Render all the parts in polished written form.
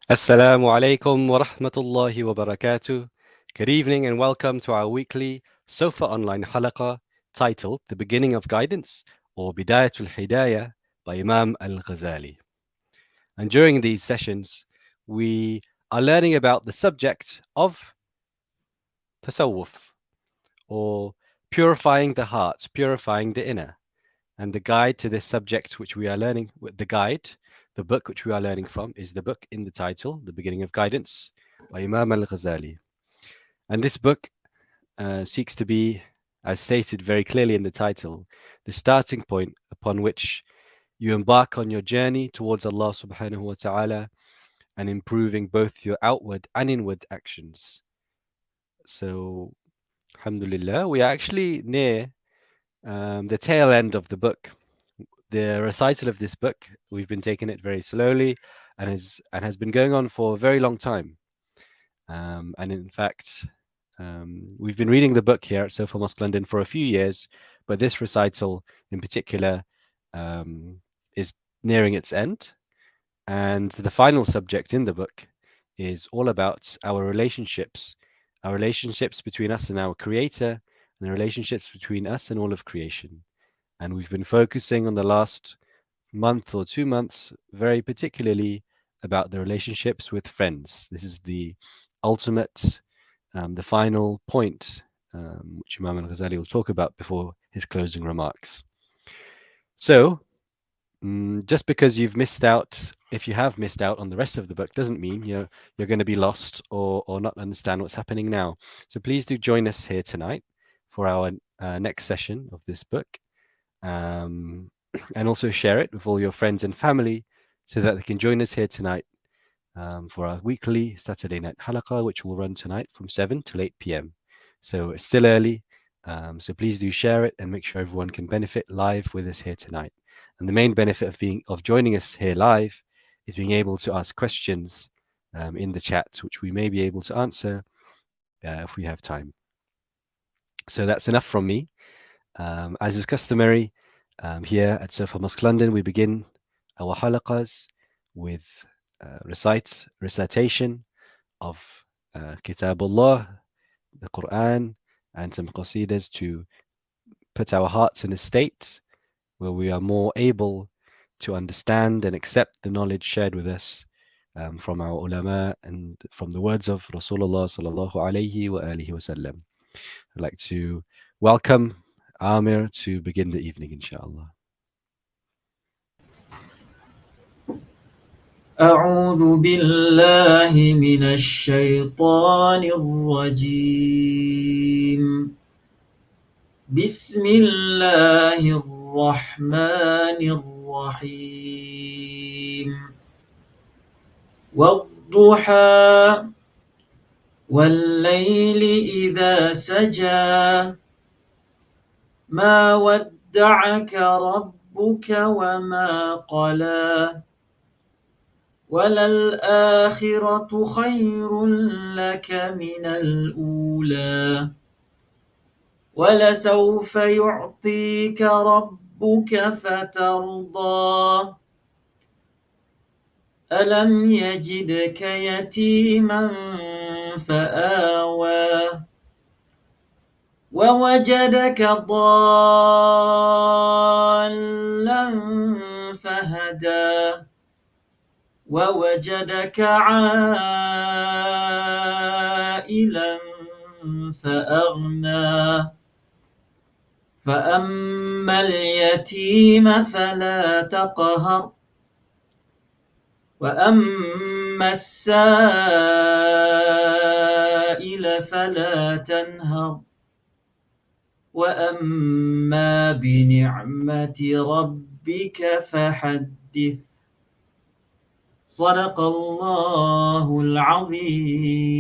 Assalamu alaikum wa rahmatullahi wa barakatuh. Good evening and welcome to our weekly Suffa online Halaqah titled The Beginning of Guidance or Bidayatul Hidayah by Imam Al-Ghazali. And during these sessions, we are learning about the subject of tasawwuf or purifying the heart, purifying the inner. And the guide to this subject, which we are learning, the book which we are learning from, is the book in the title, The Beginning of Guidance by Imam Al-Ghazali. And this book seeks to be, as stated very clearly in the title, the starting point upon which you embark on your journey towards Allah subhanahu wa ta'ala and improving both your outward and inward actions. So, alhamdulillah, we are actually near the tail end of the book. The recital of this book, we've been taking it very slowly and has been going on for a very long time. And in fact, we've been reading the book here at Suffa Mosque London for a few years, but this recital in particular is nearing its end. And the final subject in the book is all about our relationships between us and our Creator, and the relationships between us and all of creation. And we've been focusing on the last month or 2 months very particularly about the relationships with friends. This is the ultimate, the final point, which Imam Al-Ghazali will talk about before his closing remarks. So, just because you've missed out, if you have missed out on the rest of the book, doesn't mean you're going to be lost or not understand what's happening now. So please do join us here tonight for our next session of this book, and also share it with all your friends and family so that they can join us here tonight for our weekly Saturday night halaqah, which will run tonight from 7 till 8 p.m. So it's still early, so please do share it and make sure everyone can benefit live with us here tonight. And the main benefit of joining us here live is being able to ask questions in the chat, which we may be able to answer if we have time. So that's enough from me. As is customary, here at Suffa Mosque London, we begin our halaqahs with recitation of Kitabullah, the Quran, and some qasidas to put our hearts in a state where we are more able to understand and accept the knowledge shared with us from our ulama and from the words of Rasulullah sallallahu alayhi wa alihi wa sallam. I'd like to welcome Amir to begin the evening, inshallah. أعوذ بالله من الشيطان الرجيم بسم الله الرحمن الرحيم والضحى والليل إذا سجى ما ودعك ربك وما قلى وللآخرة خير لك من الأولى ولسوف يعطيك ربك فترضى ألم يجدك يتيما فآوى ووجدك ضالا فهدى ووجدك عائلا فأغنى فأما اليتيم فلا تقهر وأما السائل فلا تنهر وأما بنعمة ربك فحدث صدق الله العظيم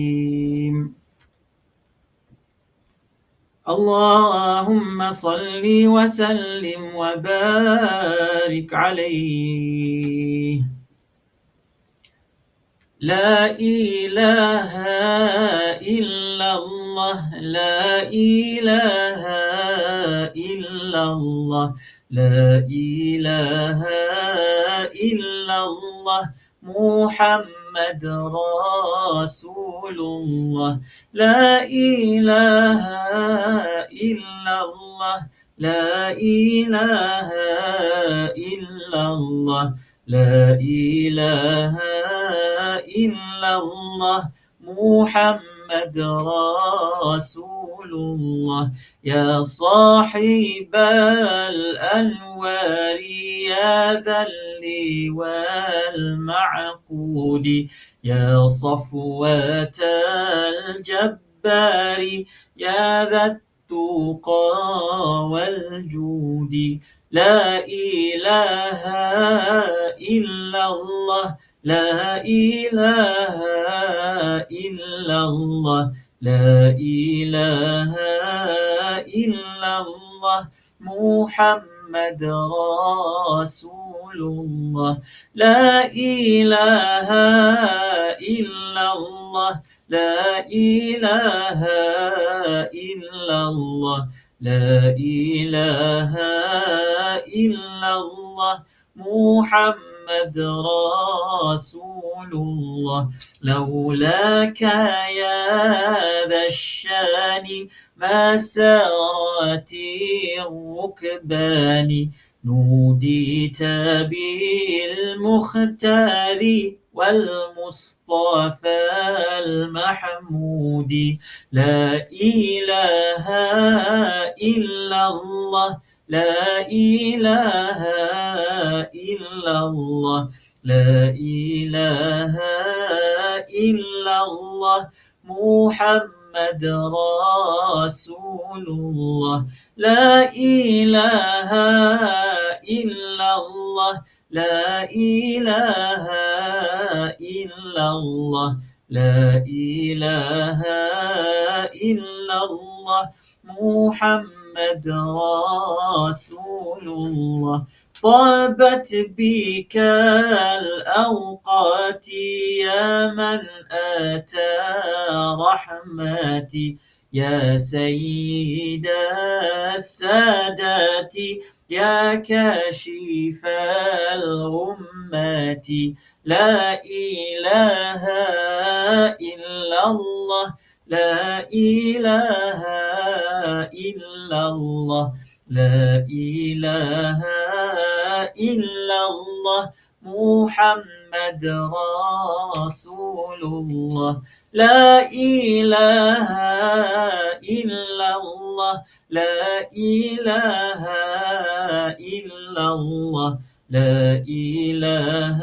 اللهم صل وسلم وبارك عليه لا إله إلا الله لا إله إلا الله لا إله إلا الله محمد محمد رسول الله لا إله إلا الله لا إله إلا الله لا إله إلا الله محمد رسول الله يا صاحب الأنوار يا ذا اللي والمعقود يا صفوة الجبار يا ذا التقى والجود لا إله إلا الله لا إله إلا الله لا إله إلا الله محمد رسول الله لا إله إلا الله لا إله إلا الله لا إله إلا الله محمد رسول الله لولاك يا ذا الشان ما سارت الركبان نوديت بالمختار والمصطفى المحمود لا إله إلا الله لا إله إلا الله لا إله إلا الله محمد رسول الله لا إله إلا الله لا إله إلا الله لا إله إلا الله محمد رسول الله طابت بك الأوقات يا من أتى رحمتي يا سيد السادات يا كاشف الغمات لا إله إلا الله لا إله إلا الله لا إله إلا الله محمد رسول الله لا إله إلا الله لا إله إلا الله لا إله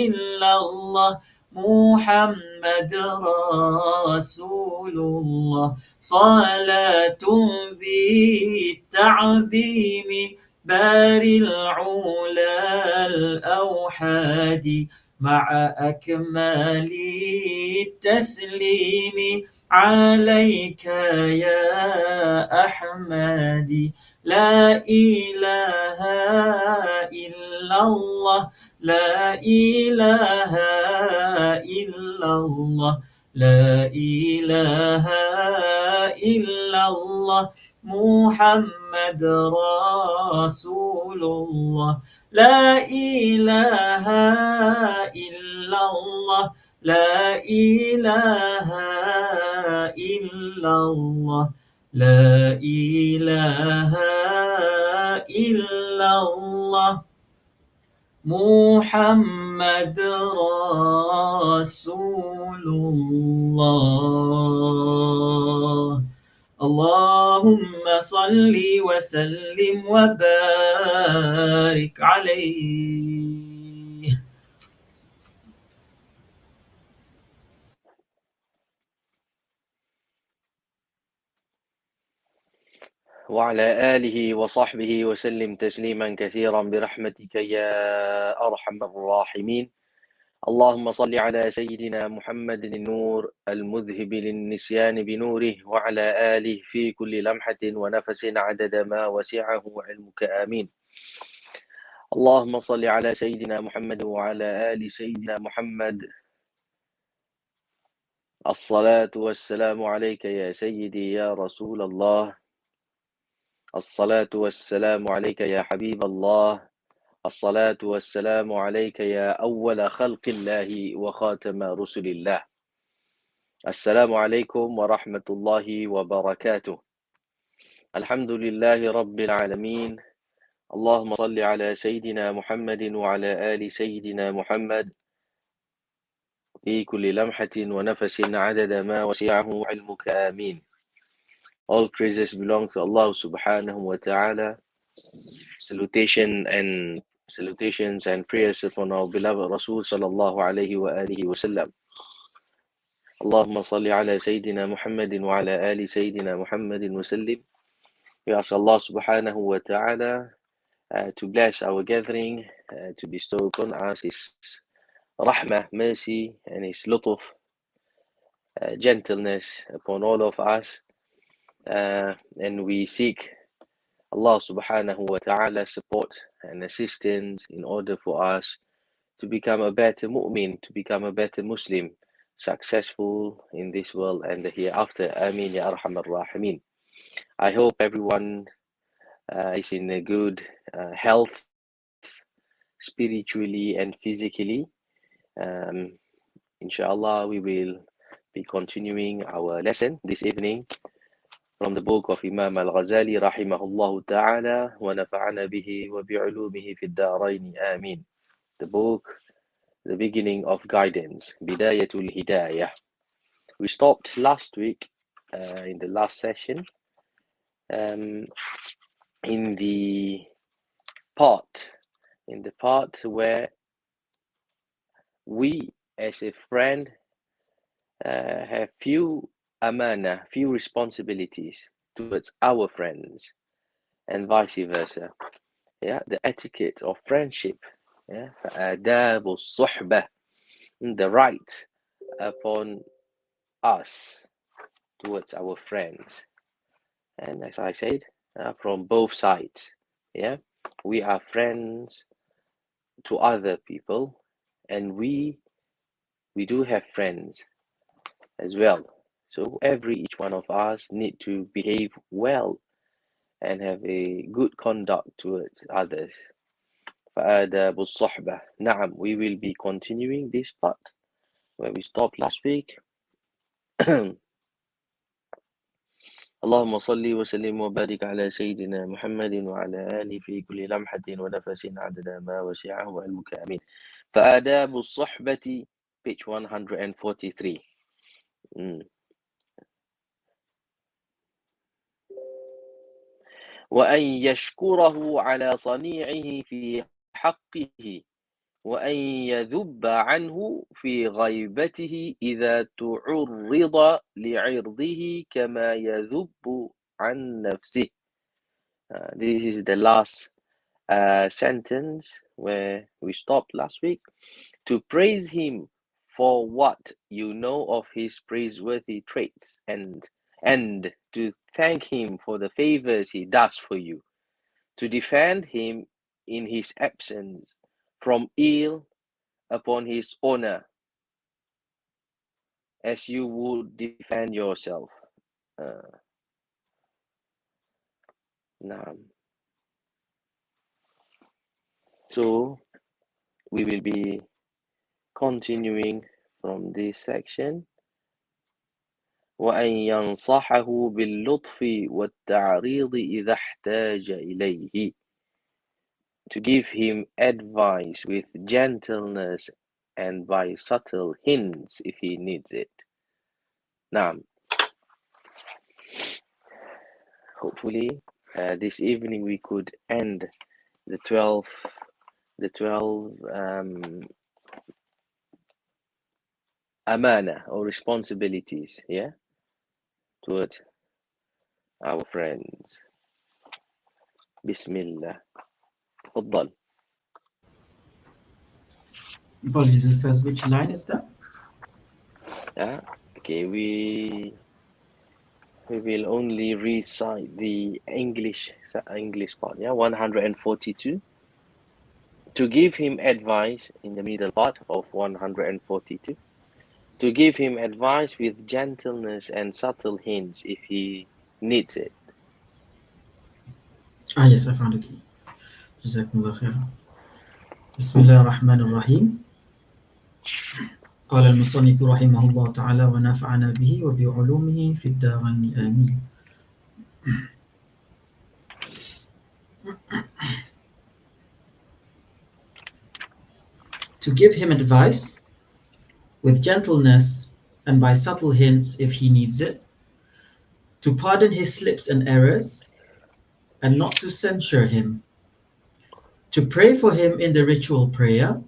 إلا الله محمد رسول الله صلاة ذي التعظيم بار العلا الأوحاد مع أكمال التسليم عليك يا أحمد لا إله إلا الله لا إله إلا الله لا إله إلا الله محمد رسول الله لا إله إلا الله لا إله إلا الله لا إله إلا الله محمد رسول الله اللهم صل وسلم وبارك عليه. وعلى آله وصحبه وسلم تسليما كثيرا برحمتك يا أرحم الراحمين. اللهم صل على سيدنا محمد النور المذهب للنسيان بنوره وعلى آله في كل لمحة ونفس عدد ما وسعه علمك آمين. اللهم صل على سيدنا محمد وعلى آل سيدنا محمد. الصلاة والسلام عليك يا سيدي يا رسول الله. الصلاة والسلام عليك يا حبيب الله. الصلاة والسلام عليك يا أول خلق الله وخاتم رسل الله. السلام عليكم ورحمة الله وبركاته. الحمد لله رب العالمين. اللهم صل على سيدنا محمد وعلى آل سيدنا محمد في كل لمحة ونفس عدد ما وسعه علمك. آمين. All praises belong to Allah subhanahu wa ta'ala. Salutations and prayers upon our beloved Rasul sallallahu alayhi wa alihi wa sallam. Allahumma salli ala Sayyidina Muhammadin wa ala ali Sayyidina Muhammadin wa sallim. We ask Allah subhanahu wa ta'ala to bless our gathering, to bestow upon us His rahmah, mercy, and His lutuf, gentleness upon all of us. And we seek Allah subhanahu wa ta'ala support and assistance in order for us to become a better mu'min, to become a better Muslim, successful in this world and the hereafter. Ameen ya arhamar rahimin. I hope everyone is in a good health, spiritually and physically. Inshallah, we will be continuing our lesson this evening from the book of Imam Al-Ghazali rahimahullah ta'ala wa nafa'ana bihi wa bi'ulumihi fi ad-darain. Ameen. The book, the beginning of guidance, Bidayatul Hidayah. We stopped last week in the last session in the part where we as a friend have few amana, few responsibilities towards our friends and vice versa. Yeah, the etiquette of friendship. Yeah, adab al-suhbah, the right upon us towards our friends. And as I said, from both sides. Yeah, we are friends to other people, and we do have friends as well. So each one of us need to behave well and have a good conduct towards others. فآداب الصحبة. نعم, we will be continuing this part where we stopped last week. اللهم صل وسلم وبارك على سيدنا محمد وعلى آله في كل لمحة ونفس عدد ما وسعه علمك. آمين. فآداب الصحبة, page 143. وأن يشكره على صنيعه في حقه وأن يذب عنه في غيبته إذا تعرض لعرضه كما يذب عن نفسه. This is the last sentence where we stopped last week. To praise him for what you know of his praiseworthy traits, and to thank him for the favors he does for you, to defend him in his absence from ill upon his honor, as you would defend yourself. So we will be continuing from this section. وأن ينصحه باللطف والتعريض إذا احتاج إليه. To give him advice with gentleness and by subtle hints if he needs it. Now, hopefully this evening we could end the 12 amana or responsibilities, yeah, towards our friends. Bismillah. Faddal. Apologies, Ustaz. Which line is that? Okay, we will only recite the English part, yeah, 142. To give him advice in the middle part of 142. To give him advice with gentleness and subtle hints if he needs it. Yes, I found the key. Jazakumullah khairan. بسم الله الرحمن الرحيم. قال المصنف رحمه الله تعالى ونفعنا به وبعلومه في الدارين آمين. To give him advice with gentleness and by subtle hints if he needs it, to pardon his slips and errors, and not to censure him, to pray for him in the ritual prayer,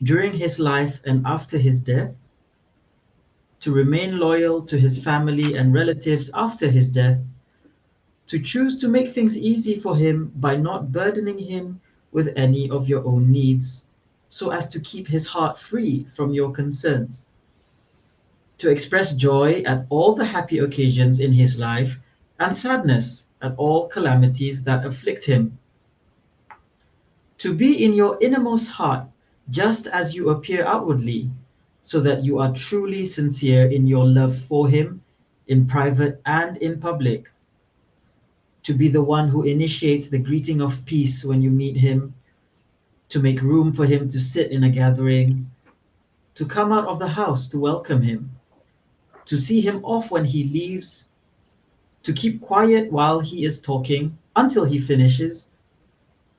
during his life and after his death, to remain loyal to his family and relatives after his death, to choose to make things easy for him by not burdening him with any of your own needs, so as to keep his heart free from your concerns, to express joy at all the happy occasions in his life and sadness at all calamities that afflict him, to be in your innermost heart just as you appear outwardly, so that you are truly sincere in your love for him in private and in public, to be the one who initiates the greeting of peace when you meet him, to make room for him to sit in a gathering, to come out of the house to welcome him, to see him off when he leaves, to keep quiet while he is talking until he finishes,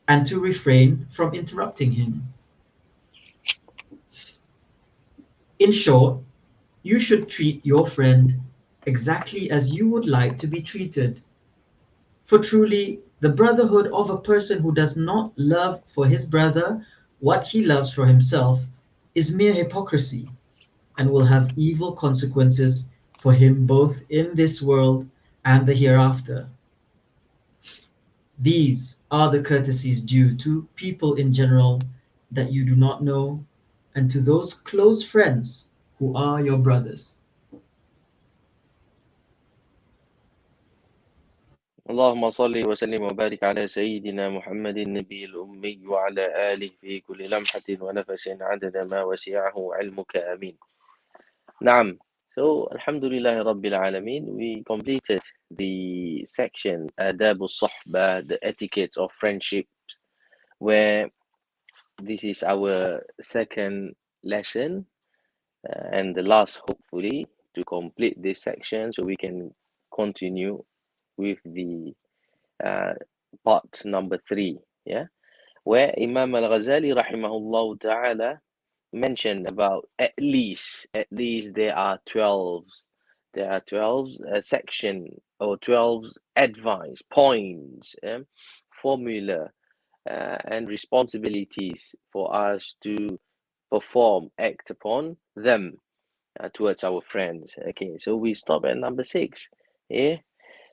and to refrain from interrupting him. In short, you should treat your friend exactly as you would like to be treated. For truly, the brotherhood of a person who does not love for his brother what he loves for himself is mere hypocrisy and will have evil consequences for him both in this world and the hereafter. These are the courtesies due to people in general that you do not know, and to those close friends who are your brothers. اللهم صل وسلم وبارك على سيدنا محمد النبي الأمي وعلى آله في كل لمحة ونفس عدد ما وسعه علمك آمين. نعم. So, Alhamdulillah Rabbil Alameen, we completed the section Adab al-Sahbah, the etiquette of friendship, where this is our second lesson and the last, hopefully, to complete this section so we can continue with the part number 3, yeah, where Imam Al-Ghazali rahimahullah ta'ala mentioned about at least there are 12 section or 12 advice points, formula and responsibilities for us to perform, act upon them towards our friends. Okay, so we stop at number 6. Yeah,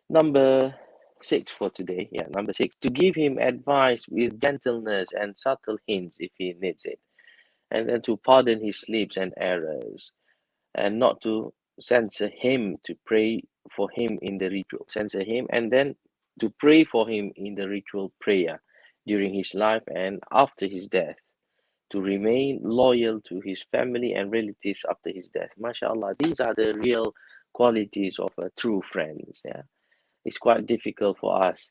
number 6 for today. Yeah, number 6, to give him advice with gentleness and subtle hints if he needs it, and then to pardon his slips and errors, and not to censor him, to pray for him in the ritual, censor him, and then to pray for him in the ritual prayer during his life and after his death, to remain loyal to his family and relatives after his death. MashaAllah, these are the real qualities of a true friends. Yeah, it's quite difficult for us,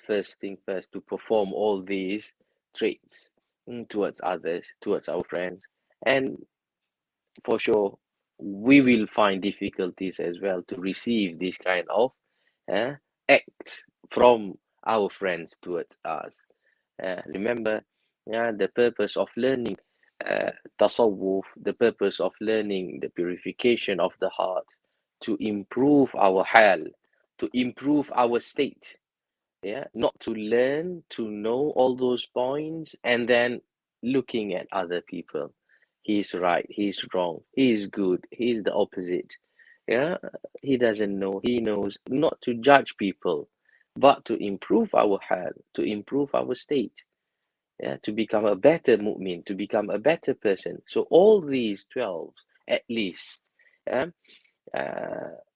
first thing first, to perform all these traits towards others, towards our friends, and for sure we will find difficulties as well to receive this kind of uh, act from our friends towards us. Remember, the purpose of learning tasawwuf, the purpose of learning the purification of the heart, to improve our hal, to improve our state. Yeah, not to learn to know all those points and then looking at other people. He's right, he's wrong, he's good, he's the opposite. Yeah, he doesn't know, he knows. Not to judge people, but to improve our hal, to improve our state. Yeah, to become a better mu'min, to become a better person. So all these 12 at least, yeah,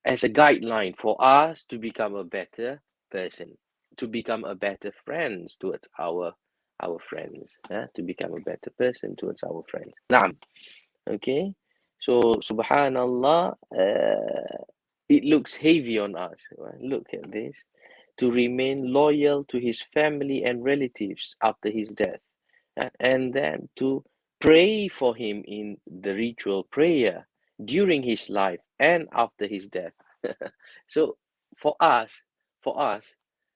as a guideline for us to become a better person, to become a better friends towards our friends, to become a better person towards our friends. Naam. Okay, so subhanallah, it looks heavy on us. Look at this. To remain loyal to his family and relatives after his death, and then to pray for him in the ritual prayer during his life and after his death. So for us,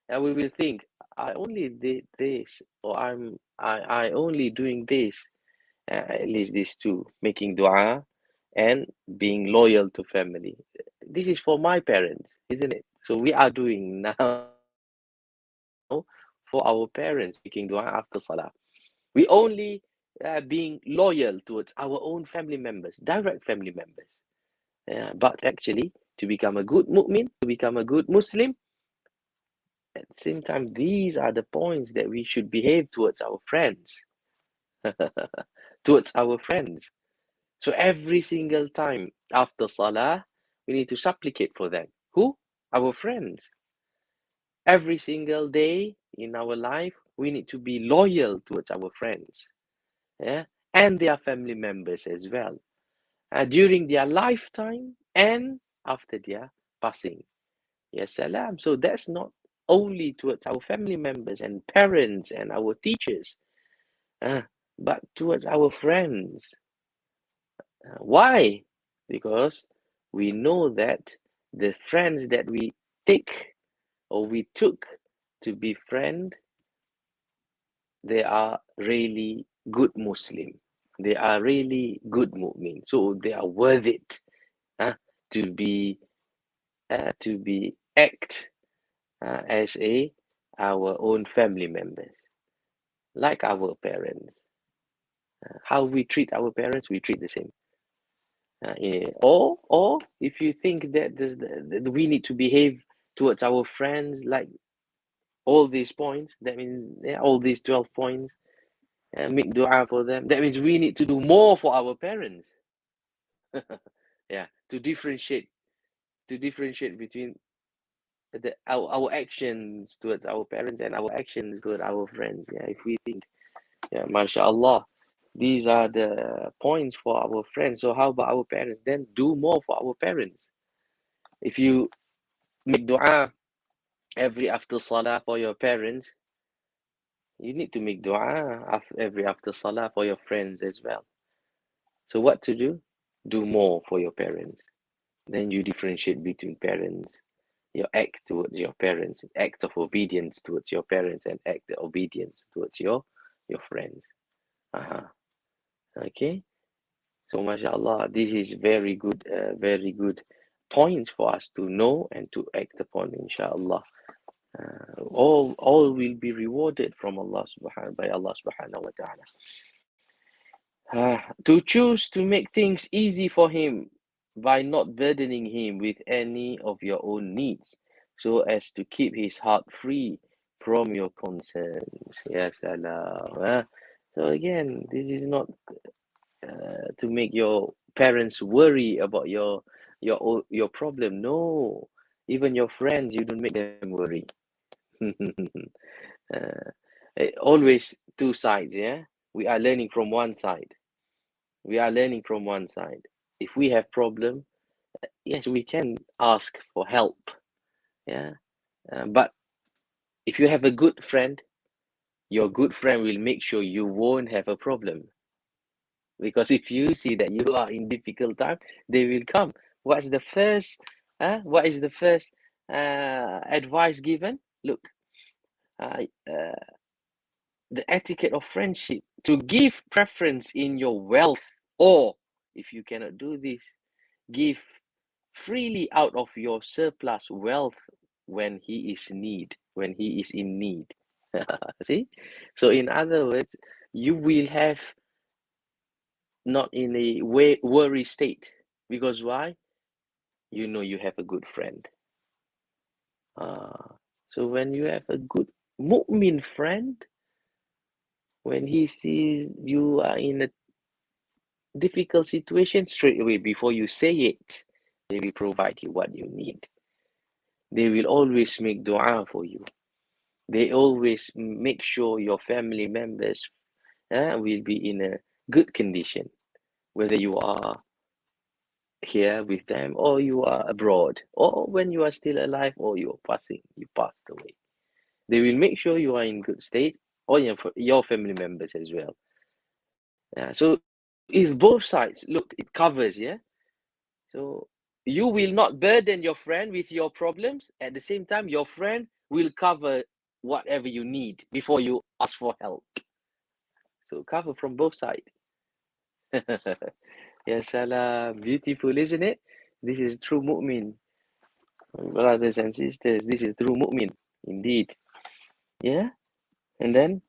and we will think, I only did this, or I only doing this, at least these two, making dua and being loyal to family. This is for my parents, isn't it? So we are doing now for our parents, making dua after salah. We only being loyal towards our own family members, direct family members. But actually, to become a good mu'min, to become a good Muslim, at the same time, these are the points that we should behave towards our friends. Towards our friends. So every single time after salah, we need to supplicate for them. Who? Our friends. Every single day in our life, we need to be loyal towards our friends. Yeah? And their family members as well. During their lifetime and after their passing. Yes, salam. So that's not only towards our family members and parents and our teachers, but towards our friends. Why? Because we know that the friends that we take or we took to be friend, they are really good Muslim. They are really good mu'min. So they are worth it to be act as our own family members, like our parents. How we treat our parents, we treat the same. Or if you think that we need to behave towards our friends like all these points, that means all these 12 points, make dua for them. That means we need to do more for our parents. Yeah, to differentiate between our actions towards our parents and our actions towards our friends. Yeah, if we think, yeah, mashallah, these are the points for our friends. So how about our parents? Then do more for our parents. If you make dua every after salah for your parents, you need to make dua every after salah for your friends as well. So what to do? Do more for your parents. Then you differentiate between parents, your act towards your parents, act of obedience towards your parents, and act of obedience towards your friends. Okay. So mashallah, this is very good points for us to know and to act upon, inshallah. All will be rewarded from by Allah subhanahu wa ta'ala. To choose to make things easy for him by not burdening him with any of your own needs, so as to keep his heart free from your concerns. Yes, Allah. So again, this is not to make your parents worry about your problem. No, even your friends, you don't make them worry. Always two sides. Yeah, we are learning from one side. If we have problem, yes, we can ask for help. Yeah, but if you have a good friend, your good friend will make sure you won't have a problem. Because if you see that you are in difficult time, they will come. What is the first advice given? Look, the etiquette of friendship, to give preference in your wealth, or if you cannot do this, give freely out of your surplus wealth when he is in need. See? So in other words, you will have not in a worry state. Because why? You know you have a good friend. So when you have a good mu'min friend, when he sees you are in a difficult situation, straight away, before you say it, they will provide you what you need. They will always make dua for you. They always make sure your family members will be in a good condition, whether you are here with them or you are abroad, or when you are still alive or you passed away. They will make sure you are in good state, or your family members as well. So it's both sides. Look, it covers, yeah. So you will not burden your friend with your problems. At the same time, your friend will cover whatever you need before you ask for help. So cover from both sides. Yes, salam. Beautiful, isn't it? This is true mu'min. Brothers and sisters, this is true mu'min. Indeed. Yeah? And then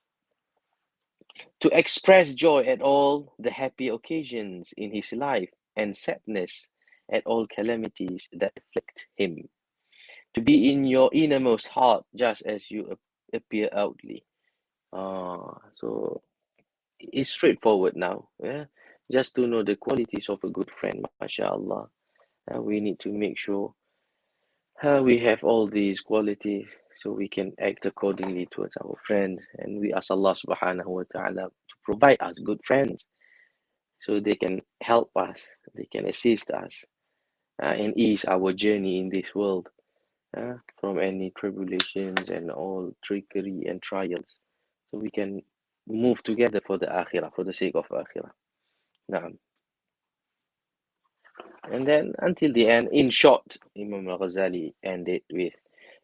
to express joy at all the happy occasions in his life and sadness at all calamities that afflict him. To be in your innermost heart just as you appear outwardly. So it's straightforward now. Yeah, just to know the qualities of a good friend, mashallah. We need to make sure we have all these qualities so we can act accordingly towards our friends, and we ask Allah subhanahu wa ta'ala to provide us good friends so they can help us, they can assist us, and ease our journey in this world from any tribulations and all trickery and trials, so we can move together for the akhirah, for the sake of akhirah. Naam. And then until the end, in short, Imam Al-Ghazali ended with,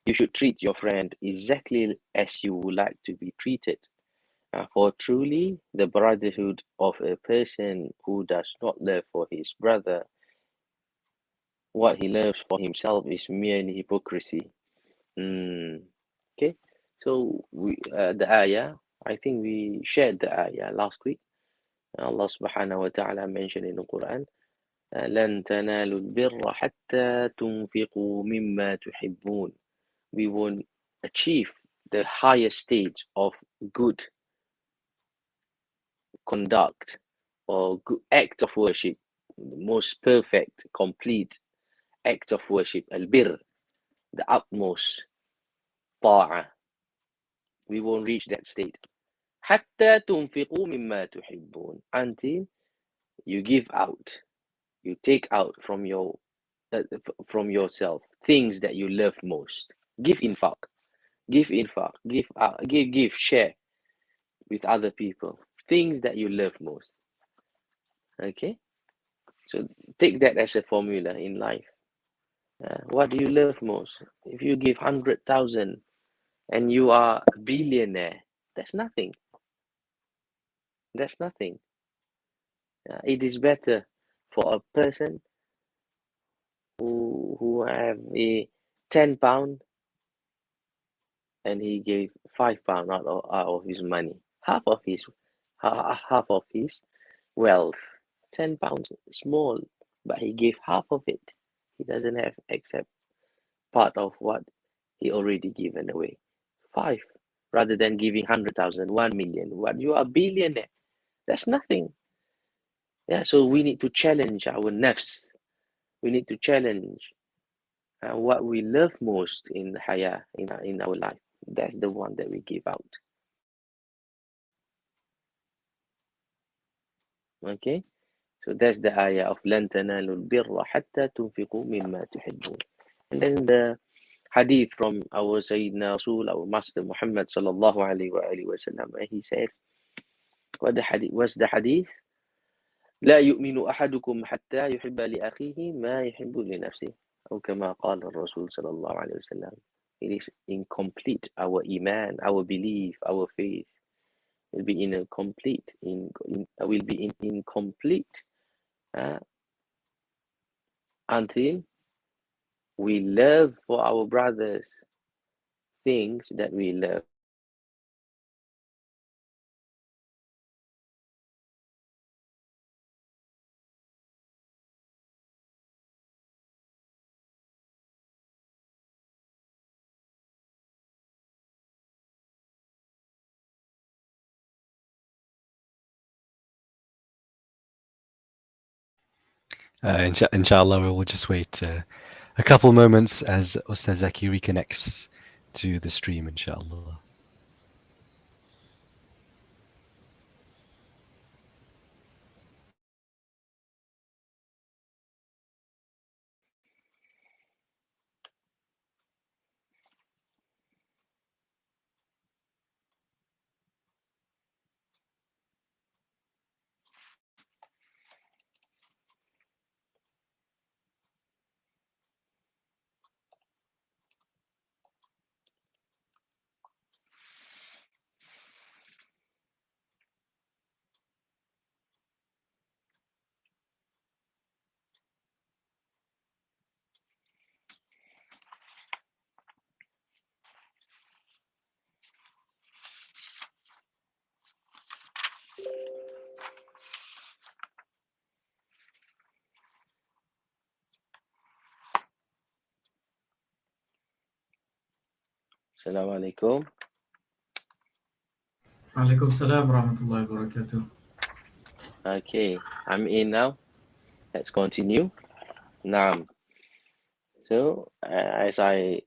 you should treat your friend exactly as you would like to be treated. For truly, the brotherhood of a person who does not love for his brother what he loves for himself is merely hypocrisy. Okay, so the ayah, I think we shared the ayah last week. Allah subhanahu wa ta'ala mentioned in the Quran, لن تنالوا البر حتى تنفقوا مما تحبون. We won't achieve the highest stage of good conduct or good act of worship, the most perfect, complete act of worship, al-bir, the utmost ta'ah. We won't reach that state. حتى تنفقوا مما تحبون, until you give out, you take out from yourself things that you love most. Give infaq, give, share with other people things that you love most. Okay, so take that as a formula in life. What do you love most? If you give 100,000 and you are a billionaire, that's nothing. That's nothing. It is better for a person who have a £10 and he gave £5 out of his money, half of his wealth. £10 small, but he gave half of it. He doesn't have except part of what he already given away. 5, rather than giving 100,000, 1 million. What, you are a billionaire? That's nothing. Yeah, so we need to challenge our nafs. We need to challenge what we love most in hayah, in our life. That's the one that we give out. Okay, so that's the ayah of لن تنالوا البر حتى تنفقوا مما تحبون. And then the hadith from our Sayyidina Rasul, our Master Muhammad sallallahu alayhi wa sallam, he said, what's the hadith? لا يؤمن أحدكم حتى يحب لأخيه ما يحب لنفسه أو كما قال الرسول صلى الله عليه وسلم. It is incomplete. Our iman, our belief, our faith will be incomplete. Until we love for our brothers things that we love. Inshallah, we will just wait a couple moments as Ustaz Zaki reconnects to the stream, inshallah. Assalamu alaikum. Alaikum salam warahmatullahi wabarakatuh. Okay, I'm in now. Let's continue. Naam. So, as I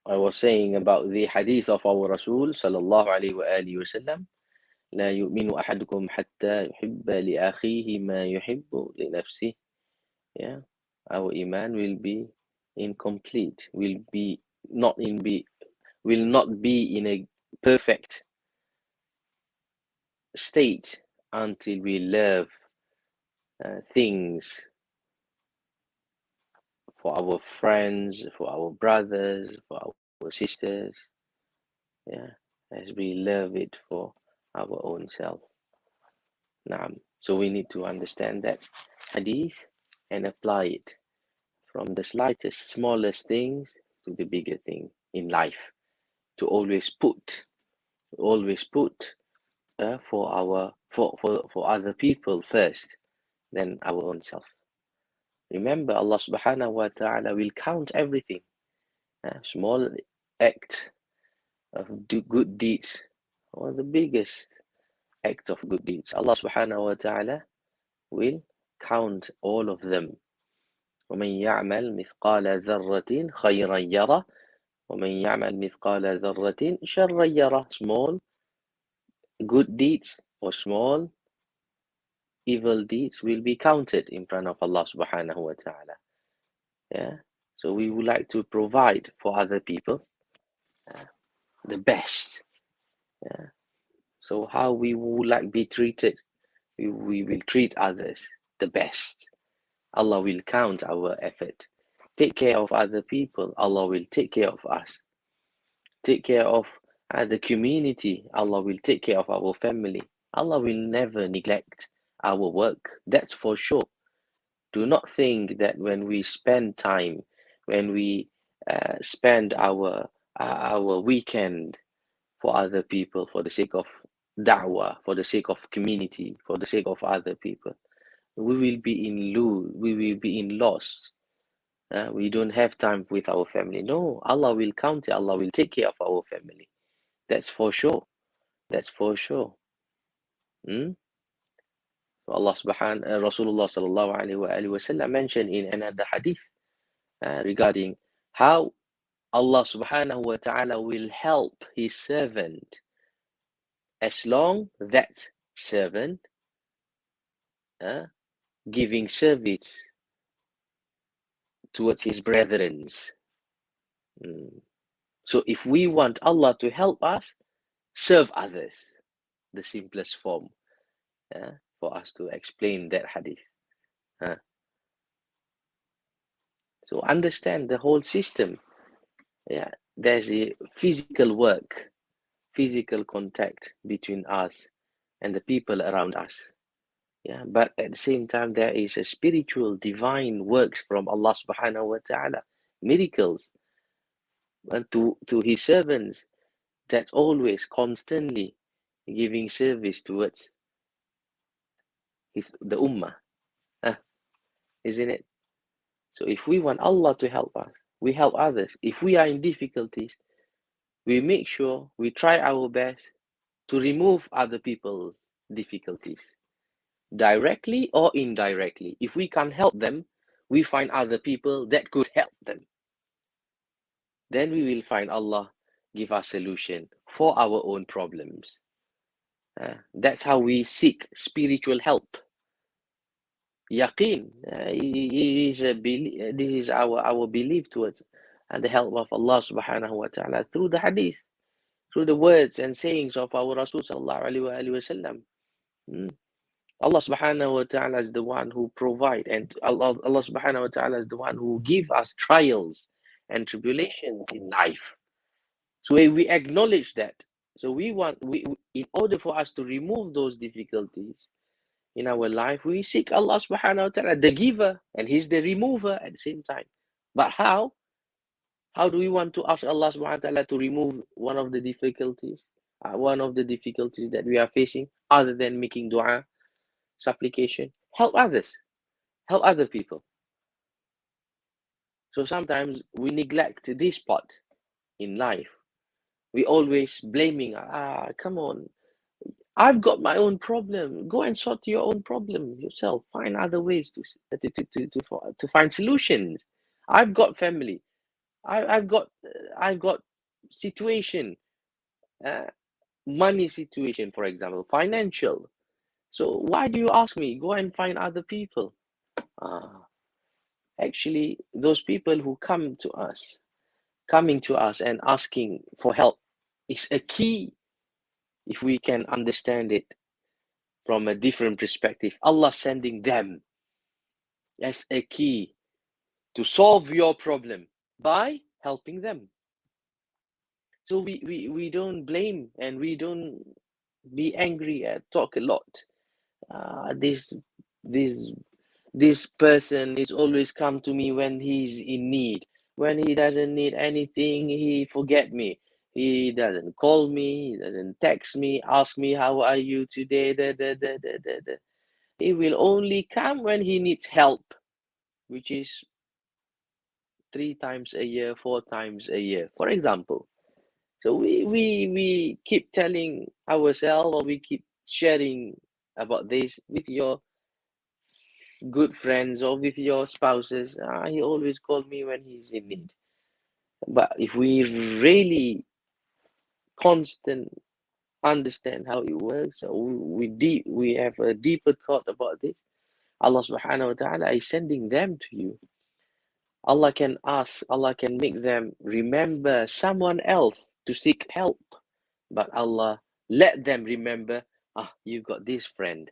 was saying about the hadith of our Rasul sallallahu alayhi wa alihi wa sallam, لا يؤمن أحدكم حتى يحب لأخيه ما يحب لنفسه. Yeah, our iman will be incomplete. Will not be in a perfect state until we love things for our friends, for our brothers, for our sisters, yeah, as we love it for our own self. Naam. So we need to understand that hadith and apply it from the slightest, smallest things to the bigger thing in life. To always put for other people first, then our own self. Remember, Allah SWT will count everything. Small act of good deeds or the biggest act of good deeds, Allah SWT will count all of them. وَمَنْ يَعْمَلْ مِثْقَالَ ذَرَّةٍ خَيْرًا يَرَهُ وَمَنْ يَعْمَلْ مِثْقَالَ ذَرَّةٍ شَرًّا يَرَهُ. Small good deeds or small evil deeds will be counted in front of Allah subhanahu wa ta'ala. Yeah. So we would like to provide for other people the best. Yeah. So how we would like be treated, we will treat others the best. Allah will count our effort. Take care of other people, Allah will take care of us. Take care of the community, Allah will take care of our family. Allah will never neglect our work, that's for sure. Do not think that when we spend time, when we spend our weekend for other people, for the sake of da'wah, for the sake of community, for the sake of other people, we will be in loss. We don't have time with our family. No, Allah will count it. Allah will take care of our family. That's for sure. That's for sure. Allah Rasulullah sallallahu alaihi wasallam mentioned in another hadith regarding how Allah subhanahu wa ta'ala will help his servant as long that servant giving service towards his brethren. So if we want Allah to help us, serve others, the simplest form for us to explain that hadith. So understand the whole system. Yeah, there's a physical work, physical contact between us and the people around us. Yeah, but at the same time, there is a spiritual, divine works from Allah subhanahu wa ta'ala, miracles to his servants that's always constantly giving service towards the ummah, isn't it? So if we want Allah to help us, we help others. If we are in difficulties, we make sure we try our best to remove other people's difficulties, directly or indirectly. If we can't help them, we find other people that could help them. Then we will find Allah give us solution for our own problems. That's how we seek spiritual help. Yaqeen, this is our belief towards the help of Allah subhanahu wa ta'ala through the hadith, through the words and sayings of our Rasul sallallahu alaihi wasallam. Allah subhanahu wa ta'ala is the one who provide, and Allah subhanahu wa ta'ala is the one who give us trials and tribulations in life. So we acknowledge that. So we in order for us to remove those difficulties in our life, we seek Allah subhanahu wa ta'ala, the giver, and He's the remover at the same time. But how? How do we want to ask Allah subhanahu wa ta'ala to remove one of the difficulties that we are facing, other than making dua, supplication? Help others, help other people. So sometimes we neglect this part. in life. We always blaming, come on, I've got my own problem. Go and sort your own problem yourself. Find other ways to find solutions. I've got family. I've got situation, money situation, for example, financial. So why do you ask me? Go and find other people. Actually, those people who coming to us and asking for help is a key. If we can understand it from a different perspective, Allah sending them as a key to solve your problem by helping them. So we don't blame and we don't be angry and talk a lot. This person is always come to me when he's in need. When he doesn't need anything, he forget me. He doesn't call me, he doesn't text me, ask me how are you today. He will only come when he needs help, which is 3 times a year, 4 times a year, for example. So we keep telling ourselves, or we keep sharing about this with your good friends or with your spouses. He always calls me when he's in need. But if we really constant understand how it works, we have a deeper thought about this. Allah subhanahu wa ta'ala is sending them to you. Allah can make them remember someone else to seek help. But Allah let them remember, you got this friend.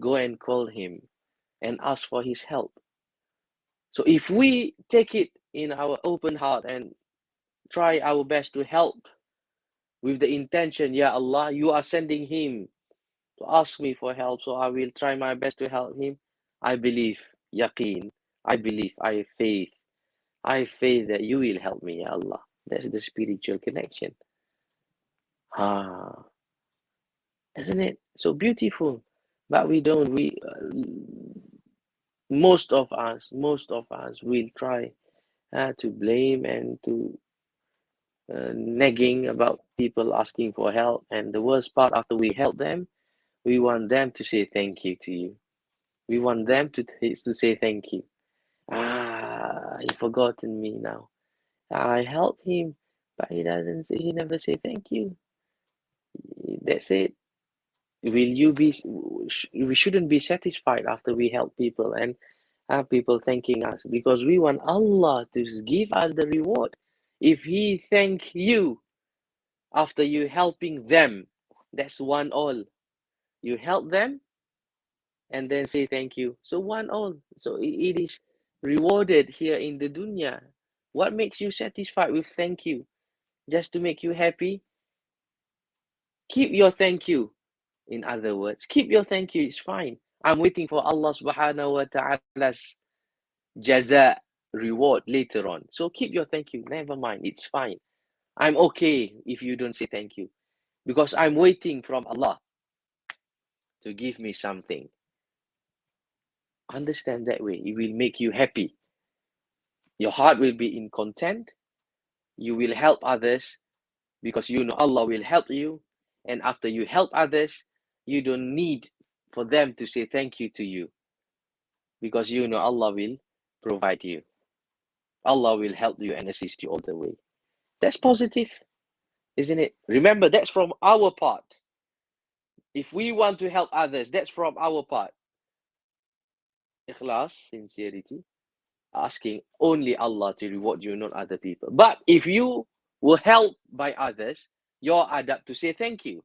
Go and call him and ask for his help. So if we take it in our open heart and try our best to help with the intention, Ya Allah, you are sending him to ask me for help, so I will try my best to help him. I believe, yaqeen, I believe, I have faith that you will help me, Ya Allah. That's the spiritual connection. Isn't it so beautiful? But we don't. Most of us will try to blame and to nagging about people asking for help. And the worst part, after we help them, we want them to say thank you to you. We want them to say thank you. He forgotten me now. I helped him, but he never say thank you. That's it. We shouldn't be satisfied after we help people and have people thanking us, because we want Allah to give us the reward. If He thank you after you helping them, that's one all. You help them and then say thank you. So one all. So it is rewarded here in the dunya. What makes you satisfied with thank you? Just to make you happy? Keep your thank you. In other words, keep your thank you. It's fine. I'm waiting for Allah subhanahu wa ta'ala's jaza, reward later on. So keep your thank you. Never mind. It's fine. I'm okay if you don't say thank you, because I'm waiting from Allah to give me something. Understand that way. It will make you happy. Your heart will be in content. You will help others because you know Allah will help you. And after you help others, you don't need for them to say thank you to you, because you know Allah will provide you. Allah will help you and assist you all the way. That's positive, isn't it? Remember, that's from our part. If we want to help others, that's from our part. Ikhlas, sincerity, asking only Allah to reward you, not other people. But if you were helped by others, your adab to say thank you.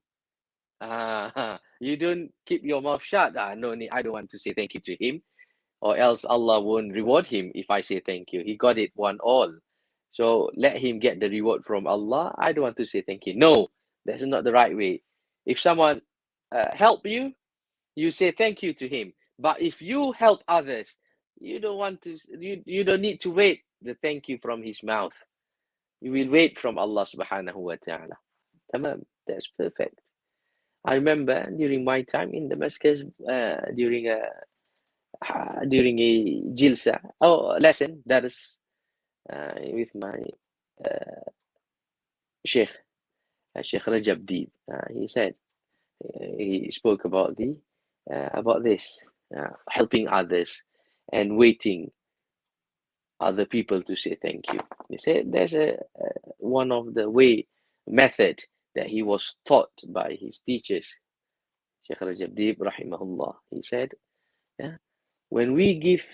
You don't keep your mouth shut. No need, I don't want to say thank you to him, or else Allah won't reward him if I say thank you. He got it one all. So let him get the reward from Allah. I don't want to say thank you. No, that's not the right way. If someone help you, you say thank you to him. But if you help others, you don't want to. You don't need to wait the thank you from his mouth. You will wait from Allah subhanahu wa ta'ala. Tamam, that's perfect. I remember during my time in Damascus, during a jilsa, lesson, that is with my Sheikh Rajab Deep, he said, he spoke about this, helping others and waiting other people to say thank you. He said there's one of the method that he was taught by his teachers, Sheikh Rajab Deep rahimahullah. He said, when we give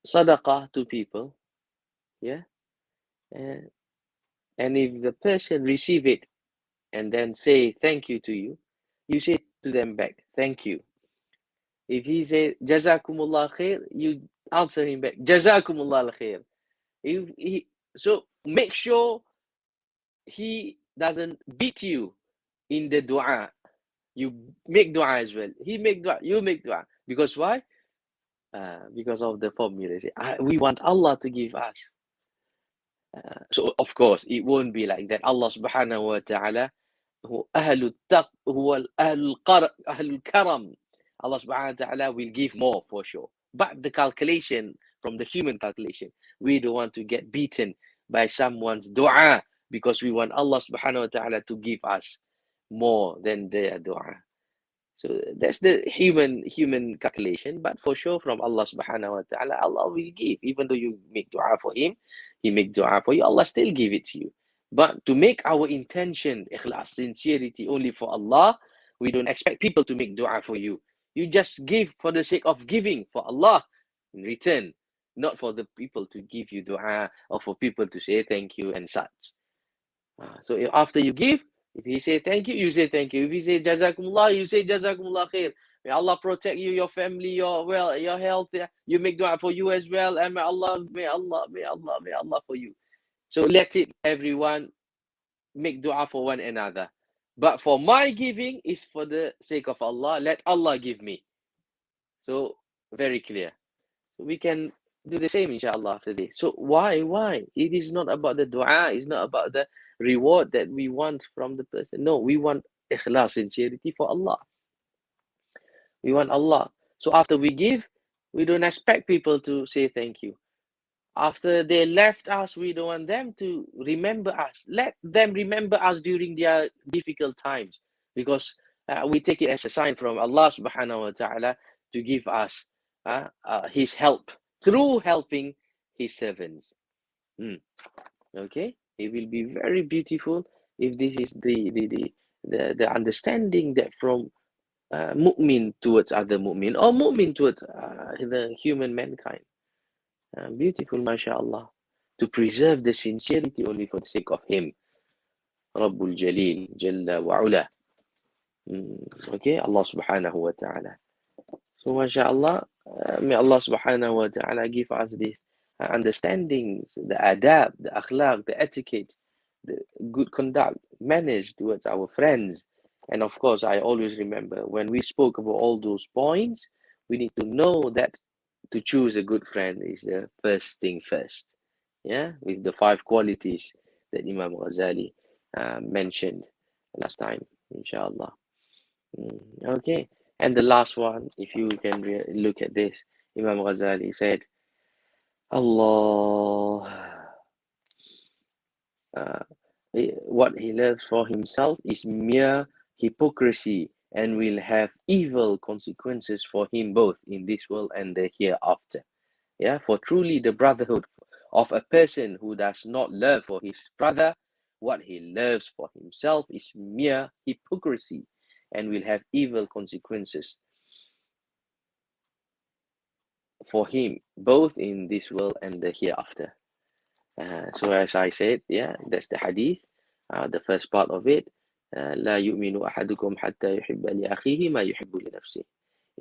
sadaqah to people, and if the person receive it and then say thank you to you, you say to them back, thank you. If he say jazakumullah khair, you answer him back, jazakumullah khair. So make sure he doesn't beat you in the dua. You make dua as well. He make dua, you make dua. Because why? Because of the formula. We want Allah to give us. So of course it won't be like that. Allah subhanahu wa ta'ala هو أهل الكرم. Allah subhanahu wa ta'ala will give more for sure. But the calculation, from the human calculation, we don't want to get beaten by someone's dua because we want Allah subhanahu wa ta'ala to give us more than their dua. So that's the human calculation. But for sure, from Allah subhanahu wa ta'ala, Allah will give. Even though you make dua for him, he make dua for you, Allah still give it to you. But to make our intention, ikhlas, sincerity only for Allah, we don't expect people to make dua for you. You just give for the sake of giving for Allah in return, not for the people to give you dua or for people to say thank you and such. So after you give, if he say thank you, you say thank you. If he say jazakumullah, you say jazakumullah khair. May Allah protect you, your family, your health. You make dua for you as well, and may Allah for you. So let everyone make dua for one another. But for my giving is for the sake of Allah. Let Allah give me. So very clear. We can do the same, inshallah, after this. So why? It is not about the dua. It's not about the reward that we want from the person. No, we want ikhlas, sincerity for Allah. We want Allah. So after we give, we don't expect people to say thank you. After they left us, we don't want them to remember us. Let them remember us during their difficult times, because we take it as a sign from Allah subhanahu wa ta'ala to give us his help through helping his servants. Okay, it will be very beautiful if this is the understanding that from mu'min towards other mu'min, or mu'min towards the human mankind. Beautiful, mashallah, to preserve the sincerity only for the sake of him, Rabbul Jalil, Jalla wa Ula. Okay, Allah subhanahu wa ta'ala. So mashallah, may Allah subhanahu wa ta'ala give us this understanding, the adab, the akhlaq, the etiquette, the good conduct, manners towards our friends. And of course, I always remember when we spoke about all those points, we need to know that to choose a good friend is the first thing first. Yeah, with the 5 qualities that Imam Al-Ghazali mentioned last time, inshallah. Okay, and the last one, if you can look at this, Imam Al-Ghazali said, Allah, what he loves for himself is mere hypocrisy and will have evil consequences for him both in this world and the hereafter. Yeah, for truly the brotherhood of a person who does not love for his brother what he loves for himself is mere hypocrisy and will have evil consequences for him both in this world and the hereafter. So as I said, yeah, that's the hadith, the first part of it. لا يؤمن أحدكم حتى يحب لأخيه ما يحب لنفسه.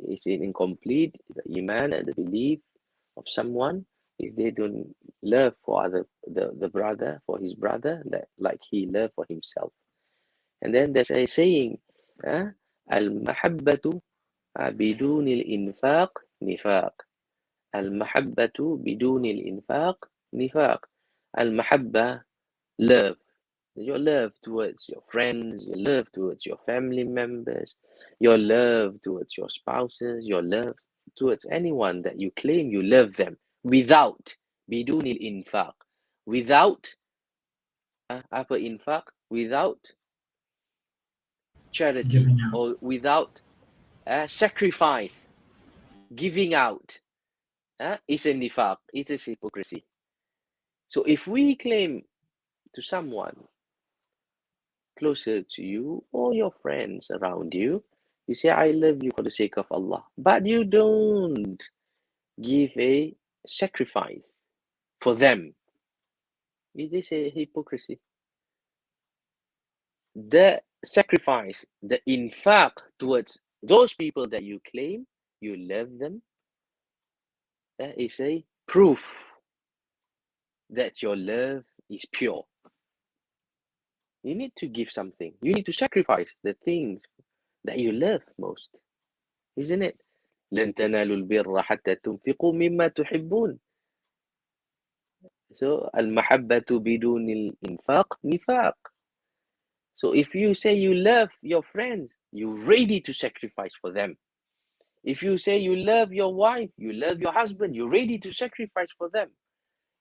It's incomplete, the iman and the belief of someone if they don't love for the brother, for his brother, like he loved for himself. And then there's a saying, المحبة بدون الإنفاق نفاق. المحبة بدون الإنفاق نفاق. Al-Mahabba, love. Your love towards your friends, your love towards your family members, your love towards your spouses, your love towards anyone that you claim you love them without, bidunil infaq, without apa infaq without charity Giving out. or without sacrifice, giving out, is a nifaq, it is hypocrisy. So if we claim to someone closer to you or your friends around you, you say, I love you for the sake of Allah, but you don't give a sacrifice for them, it is a hypocrisy. The sacrifice, the infaq towards those people that you claim you love them, that is a proof that your love is pure. You need to give something. You need to sacrifice the things that you love most, isn't it? لن تنالوا البر حتى تنفقوا مما تحبون. So المحبة بدون الإنفاق نفاق. So if you say you love your friends, you're ready to sacrifice for them. If you say you love your wife, you love your husband, you're ready to sacrifice for them.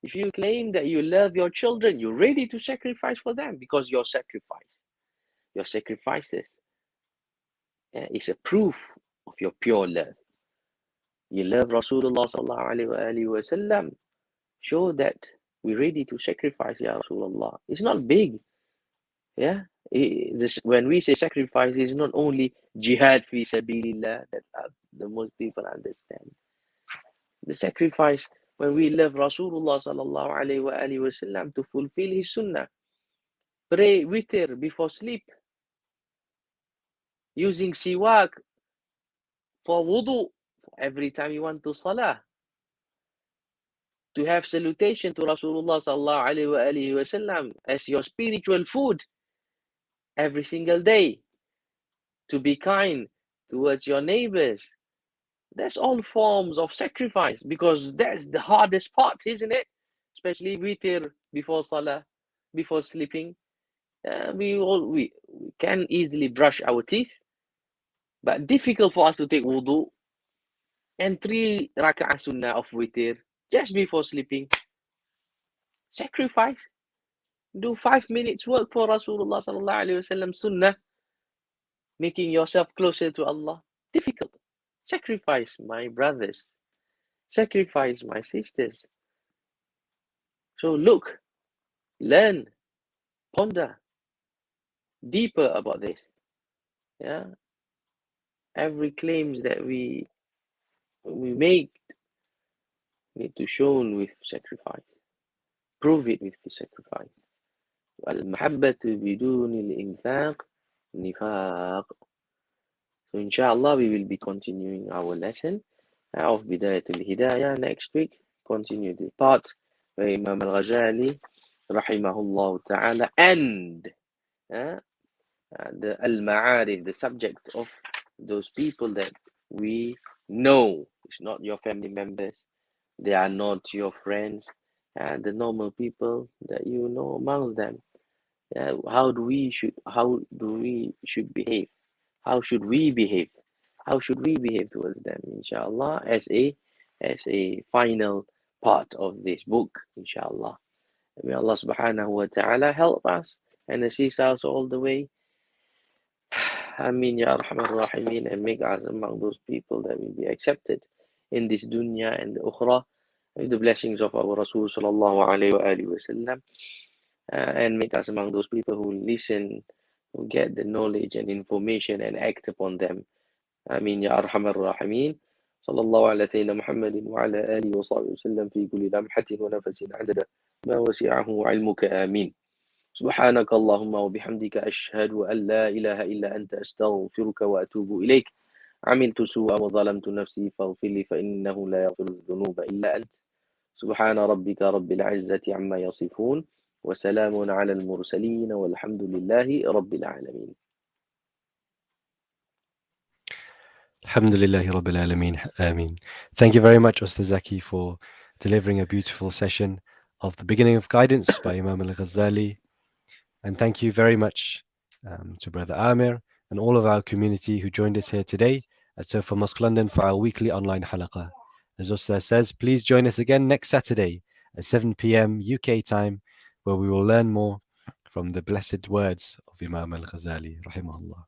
If you claim that you love your children, you're ready to sacrifice for them, because your sacrifices is a proof of your pure love. You love Rasulullah SAW, show that we're ready to sacrifice, Ya Rasulullah. It's not big. Yeah, when we say sacrifice, it's not only jihad fi sabilillah that the most people understand. The sacrifice when we love Rasulullah SAW to fulfill his sunnah, pray witr before sleep, using siwak for wudu every time you want to salah, to have salutation to Rasulullah SAW as your spiritual food every single day, to be kind towards your neighbors. That's all forms of sacrifice, because that's the hardest part, isn't it? Especially witr before salah, before sleeping. We can easily brush our teeth, but difficult for us to take wudu and 3 rak'ah sunnah of witr just before sleeping. Sacrifice. Do 5 minutes work for Rasulullah SAW sunnah, making yourself closer to Allah. Difficult. Sacrifice, my brothers. Sacrifice, my sisters. So look, learn, ponder deeper about this. Yeah. Every claims that we make need to shown with sacrifice. Prove it with the sacrifice. والمحبة بدون الإنفاق نفاق. So inshallah we will be continuing our lesson of Bidayatul Hidayah next week. Continue the part where Imam Al-Ghazali rahimahullah ta'ala and the Al-Ma'arif, the subject of those people that we know. It's not your family members, they are not your friends, and the normal people that you know amongst them. How do we should behave? How should we behave? How should we behave towards them, inshallah, as a final part of this book, inshallah. May Allah subhanahu wa ta'ala help us and assist us all the way. Ameen ya arhamar rahimin, and make us among those people that will be accepted in this dunya and the ukhra with the blessings of our Rasul sallallahu alayhi wa sallam, and make us among those people who listen, who get the knowledge and information and act upon them. Ameen ya arhamar rahimin. Sallallahu ala sayyidina Muhammadin wa ala alihi wa sahbihi wasallam fi kulli lamhatin wa nafasin adada ma wasi'ahu ilmuka. Ameen. سبحانك اللهم وبحمدك أشهد أن لا إله إلا أنت أستغفرك وأتوب إليك. عملت سوءا وظلمت نفسي فاغفر لي فإنه لا يغفر الذنوب إلا أنت. سبحان ربك رب العزة عما يصفون وسلام على المرسلين والحمد لله رب العالمين. Alhamdulillahi Rabbil Alameen. Ameen. Thank you very much, Ustaz Zaki, for delivering a beautiful session of the beginning of guidance by Imam Al-Ghazali. And thank you very much to Brother Amir and all of our community who joined us here today at Suffa Mosque London for our weekly online halaqah. As Ustaz says, please join us again next Saturday at 7 p.m. UK time, where we will learn more from the blessed words of Imam Al-Ghazali, rahimahullah.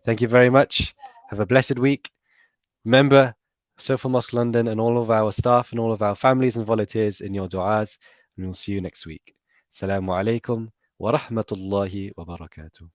Thank you very much. Have a blessed week. Remember, Suffa Mosque London and all of our staff and all of our families and volunteers in your du'as, and we'll see you next week. Assalamu alaikum wa rahmatullahi wa barakatuh.